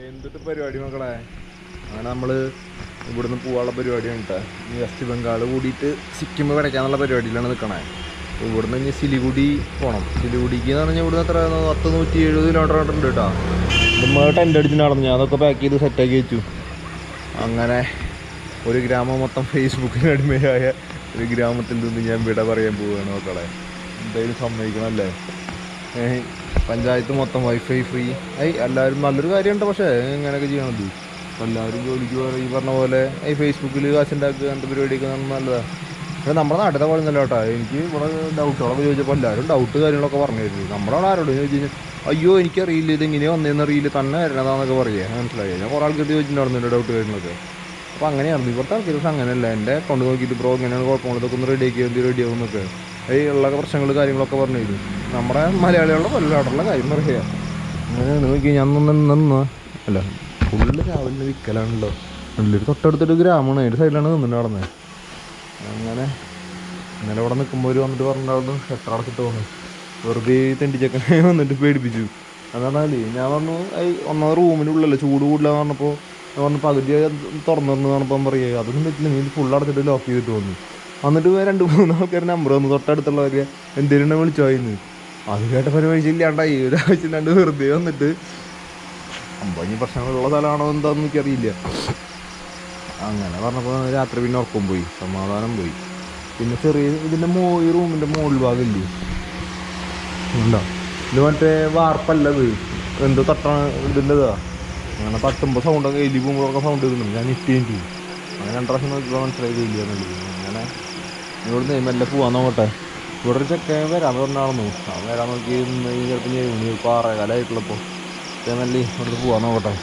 എന്തൊരു പരിപാടി മക്കളെ. അങ്ങനെ നമ്മൾ ഇവിടുന്ന് പോകാനുള്ള പരിപാടിയാണ് കേട്ടോ. ഇനി വെസ്റ്റ് ബംഗാൾ കൂടിയിട്ട് സിക്കിം വരയ്ക്കാനുള്ള പരിപാടിയിലാണ് നിൽക്കണേ. ഇവിടുന്ന് ഇനി സിലിഗുഡി പോകണം. സിലിഗുഡിക്ക് എന്ന് പറഞ്ഞാൽ ഇവിടുന്ന് എത്ര 170 കിലോമീറ്റർ ഉണ്ട് കേട്ടോ. നമ്മൾ ടെൻ്റ് അടിച്ച് നടന്നു. ഞാൻ അതൊക്കെ പാക്ക് ചെയ്ത് സെറ്റാക്കി വെച്ചു. അങ്ങനെ ഒരു ഗ്രാമം മൊത്തം ഫേസ്ബുക്കിന് അടിമയായ ഒരു ഗ്രാമത്തിൽ നിന്ന് ഞാൻ വിട പറയാൻ പോവുകയാണ് മക്കളെ. എന്തായാലും സമ്മതിക്കണമല്ലേ. പഞ്ചായത്ത് മൊത്തം വൈഫൈ ഫ്രീ ആയി. എല്ലാവരും നല്ലൊരു കാര്യമുണ്ട്. പക്ഷേ ഇങ്ങനെയൊക്കെ ചെയ്യണത് അപ്പോൾ എല്ലാവരും ജോലിക്ക് ഈ പറഞ്ഞ പോലെ ഈ ഫേസ്ബുക്കിൽ കാശുണ്ടാക്കുക അങ്ങനത്തെ പരിപാടിയൊക്കെ നല്ലതാണ്. പക്ഷേ നമ്മുടെ നാട്ടിലെ പോലെ നല്ല കേട്ടോ. എനിക്ക് ഇവിടെ ഡൗട്ടുകളൊക്കെ ചോദിച്ചപ്പോൾ എല്ലാവരും ഡൗട്ട് കാര്യങ്ങളൊക്കെ പറഞ്ഞു തരുന്നത്. നമ്മുടെ അവിടെ ആരോട് ചോദിച്ചു കഴിഞ്ഞാൽ അയ്യോ എനിക്കറിയില്ല ഇതെങ്ങനെ വന്നതെന്ന് അറിയില്ല തന്നെ വരണതാന്നൊക്കെ പറയുക. മനസ്സിലായി. ഞാൻ കുറേ ആൾക്കാർ ചോദിച്ചിട്ടുണ്ടായിരുന്നു എൻ്റെ ഡൗട്ട് കാര്യങ്ങളൊക്കെ. അപ്പോൾ അങ്ങനെയാണ് ഇവിടുത്തെ ആൾക്കാർ. പക്ഷേ അങ്ങനെയല്ല. എൻ്റെ അക്കൗണ്ട് നോക്കിയിട്ട് ബ്രോ ഇങ്ങനെയാണ് കുഴപ്പങ്ങൾ ഇതൊക്കെ ഒന്ന് റെഡിയാകും എന്നൊക്കെ ഈ ഉള്ള പ്രശ്നങ്ങൾ കാര്യങ്ങളൊക്കെ പറഞ്ഞു തരും. നമ്മുടെ മലയാളികളുടെ കൊല്ലാട്ടുള്ള കാര്യം പറയുക. അങ്ങനെ നോക്കി ഞാൻ നിന്ന് അല്ല ഫുള്ള് രാവിലെ വിൽക്കലാണല്ലോ. നല്ലൊരു തൊട്ടടുത്തൊരു ഗ്രാമമാണ്. അതിൻ്റെ സൈഡിലാണ് നിന്നിട്ട് നടന്നത്. അങ്ങനെ ഇന്നലെ ഇവിടെ നിൽക്കുമ്പോൾ ഒരു വന്നിട്ട് പറഞ്ഞിട്ടുണ്ടായിരുന്നു ഷട്ടർ അടച്ചിട്ട് വന്നു. വെറുതെ തെണ്ടിച്ചക്കനെ വന്നിട്ട് പേടിപ്പിച്ചു. അതാണല്ലേ ഞാൻ പറഞ്ഞു ഒന്നാമത് റൂമിനുള്ളല്ലോ ചൂട് കൂടുതലാന്ന് പറഞ്ഞപ്പോൾ ഞാൻ പറഞ്ഞു പകുതി തുറന്നു പറഞ്ഞപ്പം പറയുക അതൊന്നും പറ്റില്ല നീ ഫുൾ അടച്ചിട്ട് ലോക്ക് ചെയ്തിട്ട് വന്നു. എന്നിട്ട് 2-3 ആൾക്കാർ നമ്പർ വന്നു തൊട്ടടുത്തുള്ളവർക്ക് എന്തെങ്കിലും വിളിച്ചോ ഇന്ന്. അത് കേട്ട പരിപാടിയില്ലാണ്ടായി. ഒരാഴ്ചയില്ലാണ്ട് വെറുതെ വന്നിട്ട് അമ്പഞ്ഞ് പ്രശ്നങ്ങളുള്ള സ്ഥലമാണോ എന്താണെന്ന് എനിക്കറിയില്ല. അങ്ങനെ പറഞ്ഞപ്പോൾ രാത്രി പിന്നെ ഉറക്കം പോയി, സമാധാനം പോയി. പിന്നെ ചെറിയ ഇതിൻ്റെ ഈ റൂമിൻ്റെ മുകൾ ഭാഗമില്ലേ ഉണ്ടോ ഇത് മറ്റേ വാർപ്പല്ലത് എന്തോ തട്ടാണ് ഇതിൻ്റെതാ. അങ്ങനെ തട്ടുമ്പോൾ സൗണ്ടൊക്കെ എലി പോകുമ്പോഴൊക്കെ സൗണ്ട് വരുന്നുണ്ട്. ഞാൻ ഇട്ടിട്ട് അങ്ങനെ 2 പ്രാവശ്യം നോക്കിയപ്പോൾ മനസ്സിലായില്ല എന്നുള്ളത്. അങ്ങനെ ഇവിടുന്ന് മെല്ലെ പോകാൻ നോക്കട്ടെ. ഇവിടെ ഒരു ചെക്കൻ വരാമെന്ന് പറഞ്ഞാണെന്നു. അവൻ വരാൻ നോക്കി ചിലപ്പോൾ 7 മണി 6:15 മെല്ലെ ഇവിടുന്ന് പോകാൻ നോക്കട്ടെ.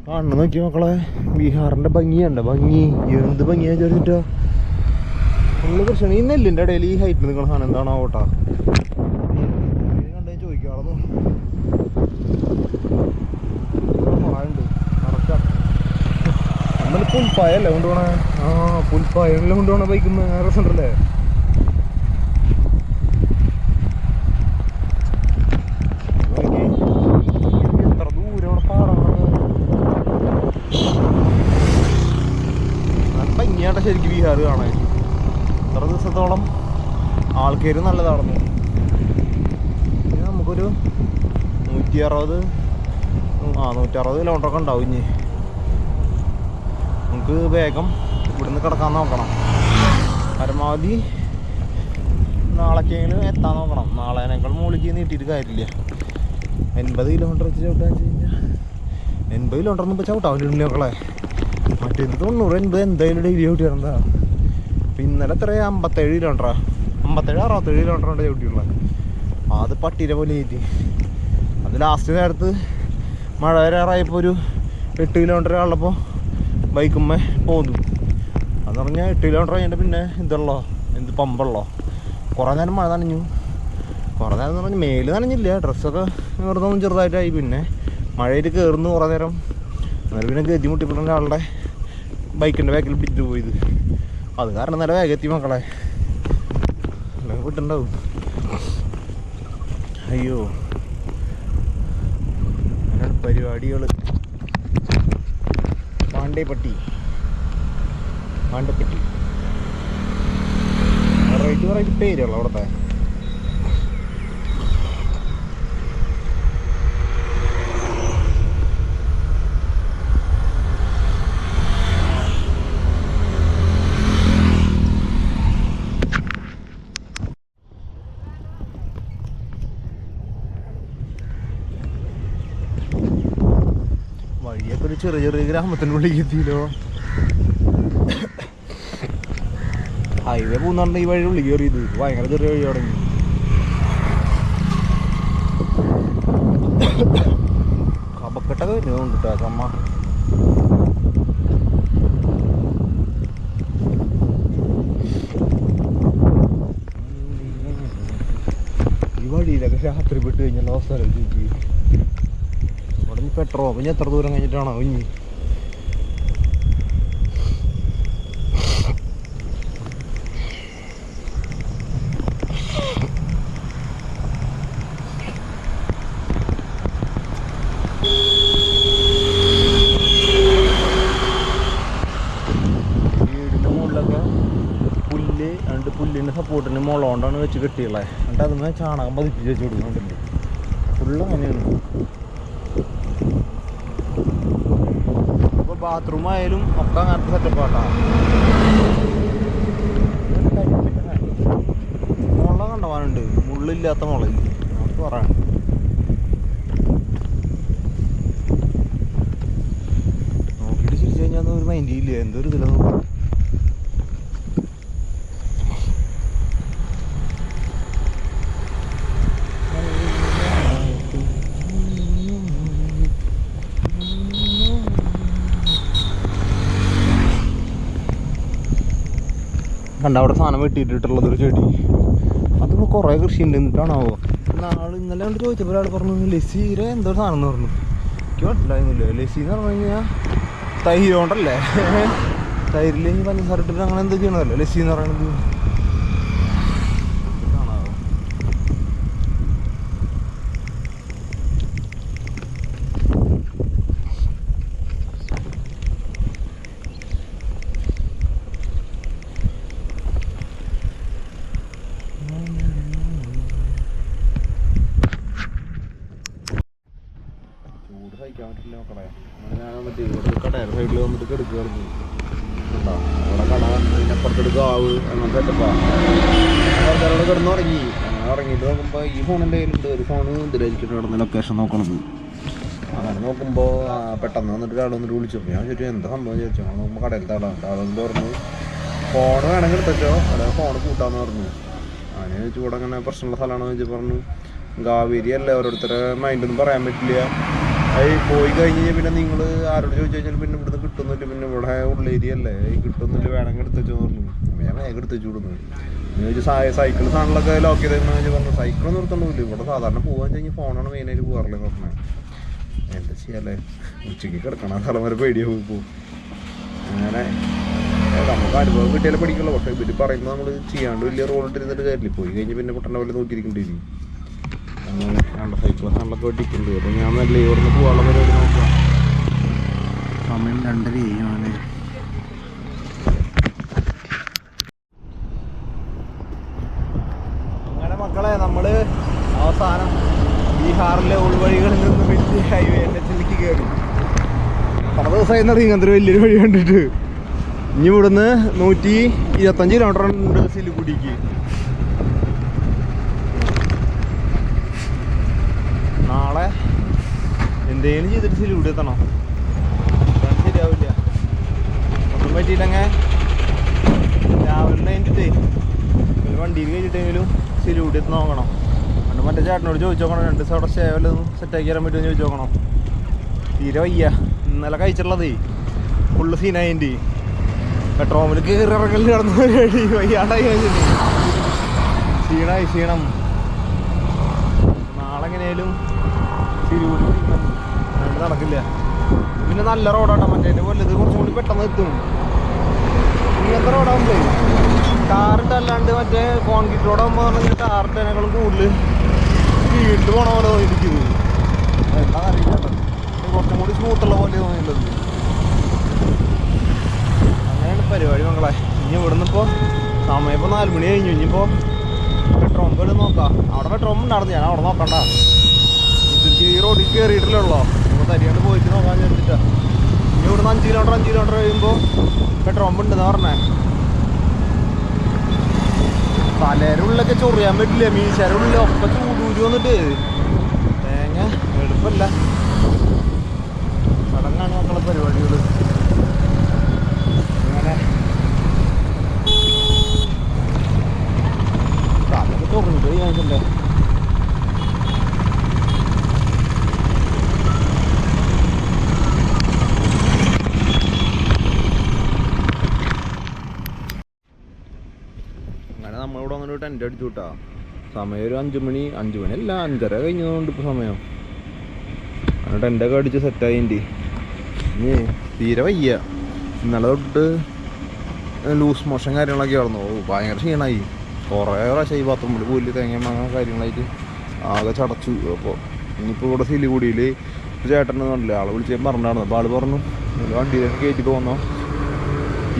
കണ്ണ് നോക്കി മക്കളെ ബീഹാറിൻ്റെ ഭംഗിയുണ്ട്. ഭംഗി എന്ത് ഭംഗിയാന്ന് ചോദിച്ചിട്ടാ ഫുള്ള് പ്രശ്നമാണ്. ഈ നെല്ലിൻ്റെ ഇടയിൽ ഈ ഹൈറ്റിൽ നിൽക്കുന്ന സാധനം എന്താണോ ഓട്ടാ കണ്ടേ ചോദിക്കാറുന്നു. മഴയുണ്ട് നടക്കാം. നമ്മൾ പുൽപ്പായല്ലേ കൊണ്ടുപോകണേ. പുൽപ്പായെല്ലാം കൊണ്ടുപോകണ ബൈക്കുമ്പോൾ രസമുണ്ടല്ലേ. എത്ര ദൂരം പാടങ്ങളൊക്കെ ഭംഗിയാട്ടെ ശരിക്കും ബീഹാർ കാണാൻ. എത്ര ദിവസത്തോളം ആൾക്കാർ നല്ലതാണെന്ന്. ഇനി നമുക്കൊരു 160 കിലോമീറ്ററൊക്കെ ഉണ്ടാവും. ഇനി നമുക്ക് വേഗം ഇവിടുന്ന് കിടക്കാൻ നോക്കണം. പരമാവധി നാളേക്കെങ്കിലും എത്താൻ നോക്കണം. നാളേനേക്കാൾ മുകളിലേക്ക് നീട്ടിയിട്ട് കാര്യമില്ല. 80 കിലോമീറ്റർ വെച്ച് ചവിട്ടാന്ന് വെച്ച് കഴിഞ്ഞാൽ 80 കിലോമീറ്റർ ഒന്നും ഇപ്പോൾ ചവിട്ടാവില്ല മക്കളെ. മറ്റേത് 90-80 എന്തായാലും ഡെയിലി ചവിട്ടിയാണെന്താ. അപ്പം ഇന്നലെ എത്ര 57 കിലോമീറ്ററാണ് 57-67 കിലോമീറ്റർ ഉണ്ട് ചവിട്ടിയുള്ളത്. അത് പട്ടീരെ പോലെ ആയിട്ട് അത് ലാസ്റ്റ് നേരത്ത് മഴ വരാറായപ്പോൾ ഒരു 8 കിലോമീറ്റർ ഉള്ളപ്പോൾ ബൈക്കുമ്മേ പോന്നു. അതെന്ന് പറഞ്ഞാൽ 8 കിലോമീറ്റർ കഴിഞ്ഞിട്ട് പിന്നെ ഇതുള്ളോ എന്ത് പമ്പുള്ളോ. കുറേ നേരം മഴ നനഞ്ഞു. കുറേ നേരം എന്ന് പറഞ്ഞാൽ മേല് നനഞ്ഞില്ല, ഡ്രസ്സൊക്കെ വെറുതെ ചെറുതായിട്ടായി. പിന്നെ മഴയിൽ കയറുന്നു കുറേ നേരം. അന്നേരം പിന്നെ ഗതി മുട്ടിപ്പിടുന്ന ആളുടെ ബൈക്കിൻ്റെ ബാക്കിൽ പിടിച്ചിട്ട് പോയത്. അത് കാരണം നല്ല വേഗം എത്തി മക്കളെ. അല്ലെങ്കിൽ വിട്ടുണ്ടാവും. അയ്യോ അങ്ങനെയാണ് പരിപാടികൾ. പാണ്ടേപ്പട്ടി വെറൈറ്റി പേരുള്ള അവിടുത്തെ. വഴിയൊക്കെ ഒരു ചെറിയ ഗ്രാമത്തിൻ്റെ ഉള്ളിലേക്ക് എത്തിയല്ലോ. ഹൈവേ പോകുന്നുണ്ട് ഈ വഴി ഉള്ളിൽ കയറിയത്. ഭയങ്കര ചെറിയ വഴി തുടങ്ങി. കപക്കെട്ടൊക്കെ വരുന്നുണ്ട് കേട്ടോ ചമ്മ. ഈ വഴിയിലൊക്കെ രാത്രി പെട്ട് കഴിഞ്ഞാൽ അവസ്ഥ ആലോചിച്ച് ഇവിടെ നിന്ന് പെട്രോൾ പിന്നെ എത്ര ദൂരം കഴിഞ്ഞിട്ടാണോ ഇനി. മുളകൊണ്ടാണ് വെച്ച് കെട്ടിയുള്ളത്. എന്നിട്ട് അതിന് ചാണകം പതിപ്പിച്ച് വെച്ച് കൊടുക്കുന്നുണ്ട്. ഫുള്ള് അങ്ങനെയാണ്. ഇപ്പോൾ ബാത്റൂം ആയാലും ഒക്കെ അങ്ങനത്തെ സെറ്റപ്പാട്ടാണ്. മുള കണ്ടവാനുണ്ട്, മുള്ളില്ലാത്ത മുളയില്ല നമുക്ക് പറയാൻ. നോക്കിയിട്ട് ചിരിച്ചു കഴിഞ്ഞാൽ ഒരു മൈൻഡ് ഇല്ല, എന്തൊരു ഇതിലൊന്നും പറയാം. കണ്ട അവിടെ സാധനം വെട്ടിയിട്ടുള്ളതൊരു ചെടി, അതിപ്പോൾ കുറേ കൃഷി ഉണ്ട്. എന്നിട്ടാണാവോ ഇന്നലെ കൊണ്ട് ചോദിച്ചപ്പോൾ ഒരാൾ പറഞ്ഞു ലസീര എന്തോ സാധനം എന്ന് പറഞ്ഞു. എനിക്ക് മനസ്സിലായിരുന്നില്ല. ലസി എന്ന് പറഞ്ഞു കഴിഞ്ഞാൽ തൈര് കൊണ്ടല്ലേ, തൈരിൽ പഞ്ചസാര ഇട്ടിട്ട് അങ്ങനെ എന്തോ ചെയ്യണമല്ലോ ലസി എന്ന് പറയുന്നത്. സഹിക്കാൻ പറ്റില്ല മക്കളെ. അങ്ങനെ ഞാൻ വന്നിട്ട് ഇവിടെ കടയുടെ സൈഡിൽ വന്നിട്ട് കെടുക്കുകയായിരുന്നു. കേട്ടോ അവിടെ കട അപ്പുറത്തെടുത്ത് കാവ് അങ്ങനത്തെ സെറ്റപ്പാണ്. അവിടെ കിടന്ന് ഉറങ്ങി. അങ്ങനെ ഉറങ്ങിയിട്ട് നോക്കുമ്പോൾ ഈ ഫോണിൻ്റെ കയ്യിലുണ്ട്. ഒരു ഫോണ് ഇതിലായിരിക്കും കിടന്ന് ലൊക്കേഷൻ നോക്കണത്. അങ്ങനെ നോക്കുമ്പോൾ പെട്ടെന്ന് വന്നിട്ട് ഒരാൾ വന്നിട്ട് വിളിച്ചു. ഞാൻ ചോദിച്ചു എന്താ സംഭവം ചോദിച്ചു. അങ്ങനെ നോക്കുമ്പോൾ കടയിലത്തെ ആളാണ്. ആളെന്ന് പറഞ്ഞു ഫോൺ വേണമെങ്കിൽ എടുത്തോ, അതായത് ഫോൺ കൂട്ടാന്ന് പറഞ്ഞു. ഞാൻ ചോദിച്ചു ഇവിടെ അങ്ങനെ പ്രശ്നമുള്ള സ്ഥലമാണെന്ന് ചോദിച്ചു. പറഞ്ഞു കാവേരി അല്ലേ, ഓരോരുത്തരെ മൈൻഡൊന്നും പറയാൻ പറ്റില്ല. അത് പോയി കഴിഞ്ഞ് കഴിഞ്ഞാൽ പിന്നെ നിങ്ങൾ ആരോട് ചോദിച്ചു കഴിഞ്ഞാൽ പിന്നെ ഇവിടുന്ന് കിട്ടുന്നില്ല. പിന്നെ ഇവിടെ ഉള്ളേരിയ അല്ലേ, കിട്ടുന്നില്ല, വേണമെങ്കിൽ എടുത്തു പറഞ്ഞു. ഞാൻ വേഗം എടുത്തു വിടുന്നു. ഞാൻ ചോദിച്ചു സൈക്കിൾ സാധനങ്ങളൊക്കെ ലോക്ക് ചെയ്തെന്ന് ചോദിച്ചു. പറഞ്ഞു സൈക്കിൾ നിർത്തണമില്ല, ഇവിടെ സാധാരണ പോകാൻ കഴിഞ്ഞാൽ ഫോണാണ് മെയിനായിട്ട് പോകാറില്ലെന്ന് പറഞ്ഞത്. എന്താ ചെയ്യാല്ലേ, ഉച്ചയ്ക്ക് കിടക്കണം, സ്ഥലം വരെ പേടിയാവും ഇപ്പോൾ. അങ്ങനെ നമുക്ക് അനുഭവം കിട്ടിയാലേ പഠിക്കുള്ളൂ. പക്ഷേ ഇവർ പറയുമ്പോൾ നമ്മൾ ചെയ്യാണ്ട് വലിയ റോൾ ഇട്ടിരുന്നിട്ട് കാര്യമില്ല. പോയി കഴിഞ്ഞ് പിന്നെ പൊട്ടൻ്റെ പോലെ നോക്കിയിരിക്കേണ്ടി വരും. അങ്ങനെ രണ്ട് സൈക്കിൾ സാധനങ്ങളൊക്കെ വെട്ടിക്കുന്നുണ്ട്. അപ്പോൾ ഞാൻ നല്ല ഇവിടുന്ന് പോകാനുള്ള പരിപാടി നോക്കാം. സമയം 2:30 ആണ്. അങ്ങനെ മക്കളെ നമ്മൾ അവസാനം ബീഹാറിലെ ഉൾവഴികളിൽ നിന്ന് വലിയ ഹൈവേ NH-ലേക്ക് കയറി. പല ദിവസമായി എന്നറിയാം ഇങ്ങനത്തെ വലിയൊരു വഴി കണ്ടിട്ട്. ഇനി ഇവിടുന്ന് 125 കിലോമീറ്റർ ഉണ്ട് സിലിഗുഡിക്ക്. നാളെ എന്തെങ്കിലും ചെയ്തിട്ട് സിലിഗുഡി എത്തണം. ശരിയാവില്ല, ഒന്നും പറ്റിയില്ലെങ്കിൽ രാവിലെ കഴിഞ്ഞിട്ടേ വണ്ടിയിൽ കഴിഞ്ഞിട്ടെങ്കിലും സിലിഗുഡി എത്തി നോക്കണം. പണ്ട് മറ്റേ ചേട്ടനോട് ചോദിച്ചു നോക്കണം, 2 ദിവസം അവിടെ സ്റ്റേ വല്ലതും സെറ്റാക്കി തരാൻ പറ്റുമെന്ന് ചോദിച്ചു നോക്കണം. തീരെ വയ്യ. ഇന്നലെ കഴിച്ചിട്ടുള്ളതേ ഫുള്ള് സീനായിൻ്റെ പെട്രോമിൽ കയറി ഇറങ്ങലിൽ കിടന്ന പരിപാടി വയ്യാണ്ടായി കഴിഞ്ഞിട്ട് ക്ഷീണം. നാളെ എങ്ങനെയാലും സിലിഗുഡി നടക്കില്ല. പിന്നെ നല്ല റോഡാട്ടോ, മറ്റേ വലുത് കുറച്ചും കൂടി പെട്ടെന്ന് എത്തും. ഇങ്ങനത്തെ റോഡാകുമ്പോൾ ടാറിട്ടല്ലാണ്ട് മറ്റേ കോൺക്രീറ്റ് റോഡാകുമ്പോൾ പറഞ്ഞാൽ ടാറിട്ടതിനേക്കാളും കൂടുതൽ സ്പീഡിൽ പോണ പോലെ തോന്നിയിരിക്കുന്നത്. എന്താ അറിയില്ല, കുറച്ചും കൂടി സ്മൂത്തുള്ള പോലെ തോന്നിയിട്ടുള്ളത്. അങ്ങനെയാണ് പരിപാടി മക്കളെ. ഇനി ഇവിടുന്ന് ഇപ്പോൾ സമയം ഇപ്പോൾ 4 മണി കഴിഞ്ഞു. ഇനിയിപ്പോൾ പെട്രോൾ പമ്പ് എടുത്ത് നോക്കാം. അവിടെ പെട്രോൾ പമ്പ് ഉണ്ടായിരുന്നു, ഞാൻ അവിടെ നോക്കണ്ട. ഇതിരിച്ച് ഈ റോഡിൽ കയറിയിട്ടില്ലല്ലോ, നമ്മൾ തരിയാണ്ട് പോയിട്ട് നോക്കാൻ ചോദിച്ചിട്ടാ. ഇനി ഇവിടുന്ന് 5 കിലോമീറ്റർ കഴിയുമ്പോൾ പെട്രോൾ പമ്പ് ഉണ്ടെന്ന് പറഞ്ഞേ. തലേരുടെ ഉള്ളിലൊക്കെ ചൊറിയാൻ പറ്റില്ല, മീശയുടെ ഉള്ളിലൊക്കെ ചൂടൂരി വന്നിട്ട് തേങ്ങ എളുപ്പമല്ല. ചടങ്ങാണ് മക്കളെ പരിപാടികൾ. അങ്ങനെ കാലൊക്കെ തുറന്നിട്ട് കഴിയാനില്ലേ. അങ്ങനെ നമ്മളിവിടെ അങ്ങനെ ഒരു ടെൻ്റ് അടിച്ചു വിട്ടാ. സമയം ഒരു 5 മണി അല്ല 5:30 കഴിഞ്ഞതുകൊണ്ട് ഇപ്പോൾ സമയം. അങ്ങനെ ടെൻ്റൊക്കെ അടിച്ച് സെറ്റായിൻ്റെ. ഇനി തീരെ വയ്യ. ഇന്നലെ തൊട്ട് ലൂസ് മോഷൻ കാര്യങ്ങളൊക്കെ ആയിരുന്നു. ഭയങ്കര ക്ഷീണമായി. കുറേ പ്രാവശ്യം ഈ ബാത്റൂമിൽ പോയില്ല, തേങ്ങ മാങ്ങ കാര്യങ്ങളായിട്ട് ആകെ ചടച്ചു. അപ്പോൾ ഇനിയിപ്പോൾ ഇവിടെ സിലിഗുഡിയിൽ ചേട്ടനെന്ന് പറഞ്ഞില്ല, ആളെ വിളിച്ച് പറഞ്ഞിട്ടുണ്ടായിരുന്നു. അപ്പോൾ ആൾ പറഞ്ഞു വണ്ടിയിലേക്ക് കയറ്റിട്ട് പോന്നോ,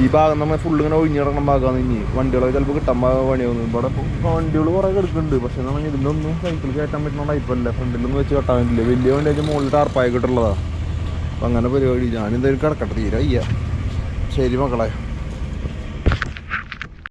ഈ ഭാഗം നമ്മൾ ഫുള്ള് ഇങ്ങനെ ഒഴിഞ്ഞു കിടക്കണം ഭാഗമാണ്. ഇനി വണ്ടികളൊക്കെ ചിലപ്പോൾ കിട്ടാൻ പണിയാവുന്നു. ഇവിടെ ഇപ്പോൾ വണ്ടികൾ കുറേ കിടക്കുന്നുണ്ട്. പക്ഷേ എന്ന് പറഞ്ഞാൽ ഇതിലൊന്നും സൈക്കിൾ കയറ്റാൻ പറ്റുന്ന ടൈപ്പല്ല. ഫ്രണ്ടിലൊന്നും വെച്ച് കെട്ടാൻ പറ്റില്ല. വലിയ വണ്ടി വെച്ചാൽ മുകളിൽ ടാർപ്പായി കിട്ടുള്ളതാണ്. അപ്പം അങ്ങനെ പരിപാടി. ഞാനെന്തായാലും കിടക്കട്ടെ, തീരെ അയ്യ. ശരി മക്കളെ.